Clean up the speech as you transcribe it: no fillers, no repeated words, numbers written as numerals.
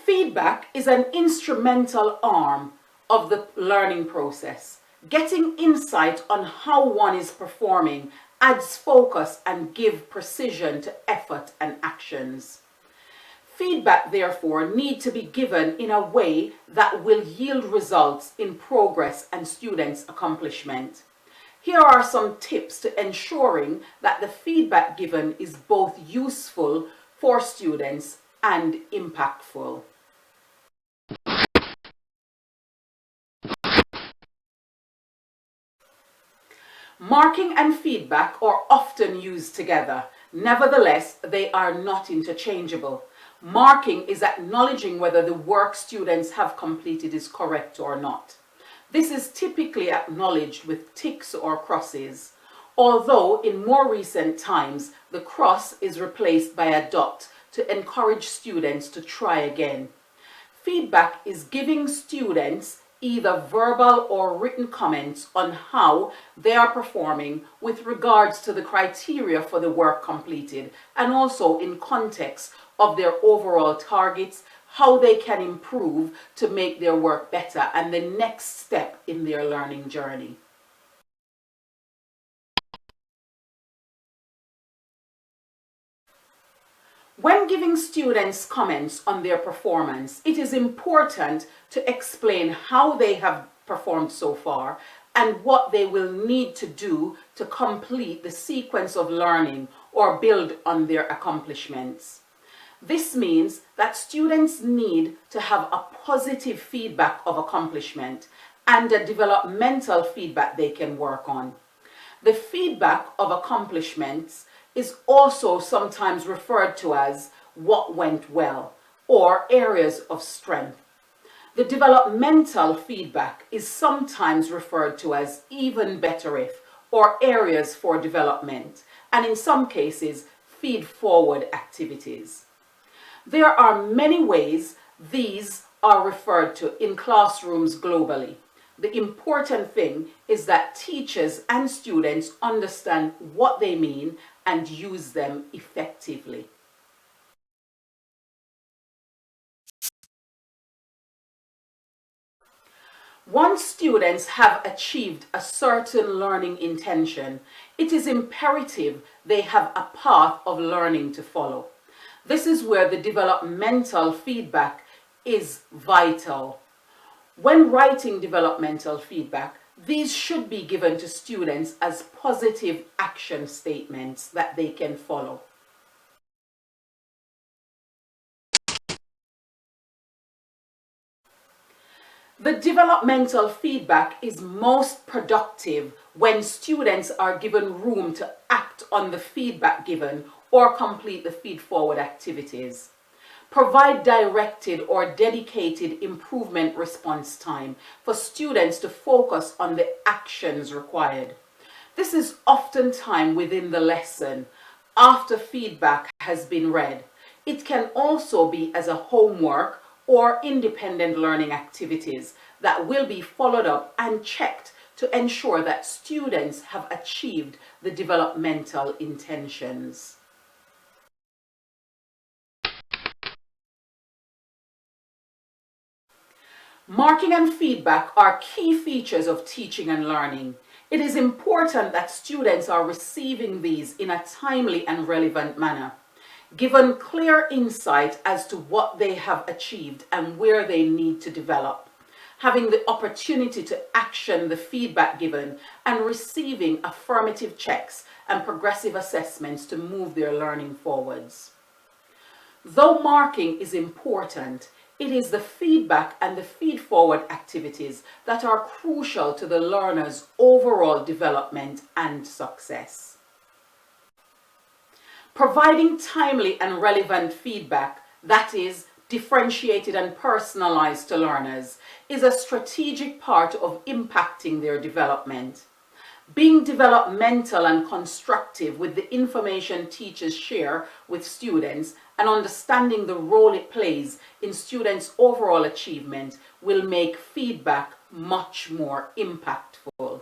Feedback is an instrumental arm of the learning process. Getting insight on how one is performing adds focus and gives precision to effort and actions. Feedback, therefore, needs to be given in a way that will yield results in progress and students' accomplishment. Here are some tips to ensuring that the feedback given is both useful for students and impactful. Marking and feedback are often used together. Nevertheless, they are not interchangeable. Marking is acknowledging whether the work students have completed is correct or not. This is typically acknowledged with ticks or crosses, although in more recent times the cross is replaced by a dot to encourage students to try again. Feedback is giving students either verbal or written comments on how they are performing with regards to the criteria for the work completed, and also in context of their overall targets, how they can improve to make their work better, and the next step in their learning journey. When giving students comments on their performance, it is important to explain how they have performed so far and what they will need to do to complete the sequence of learning or build on their accomplishments. This means that students need to have a positive feedback of accomplishment and a developmental feedback they can work on. The feedback of accomplishments is also sometimes referred to as what went well or areas of strength. The developmental feedback is sometimes referred to as even better if or areas for development, and in some cases feedforward activities. There are many ways these are referred to in classrooms globally. The important thing is that teachers and students understand what they mean and use them effectively. Once students have achieved a certain learning intention, it is imperative they have a path of learning to follow. This is where the developmental feedback is vital. When writing developmental feedback, these should be given to students as positive action statements that they can follow. The developmental feedback is most productive when students are given room to act on the feedback given or complete the feedforward activities. Provide directed or dedicated improvement response time for students to focus on the actions required. This is oftentimes within the lesson, after feedback has been read. It can also be as a homework or independent learning activities that will be followed up and checked to ensure that students have achieved the developmental intentions. Marking and feedback are key features of teaching and learning. It is important that students are receiving these in a timely and relevant manner, given clear insight as to what they have achieved and where they need to develop, having the opportunity to action the feedback given, and receiving affirmative checks and progressive assessments to move their learning forwards. Though marking is important, it is the feedback and the feedforward activities that are crucial to the learner's overall development and success. Providing timely and relevant feedback that is differentiated and personalized to learners is a strategic part of impacting their development. Being developmental and constructive with the information teachers share with students and understanding the role it plays in students' overall achievement will make feedback much more impactful.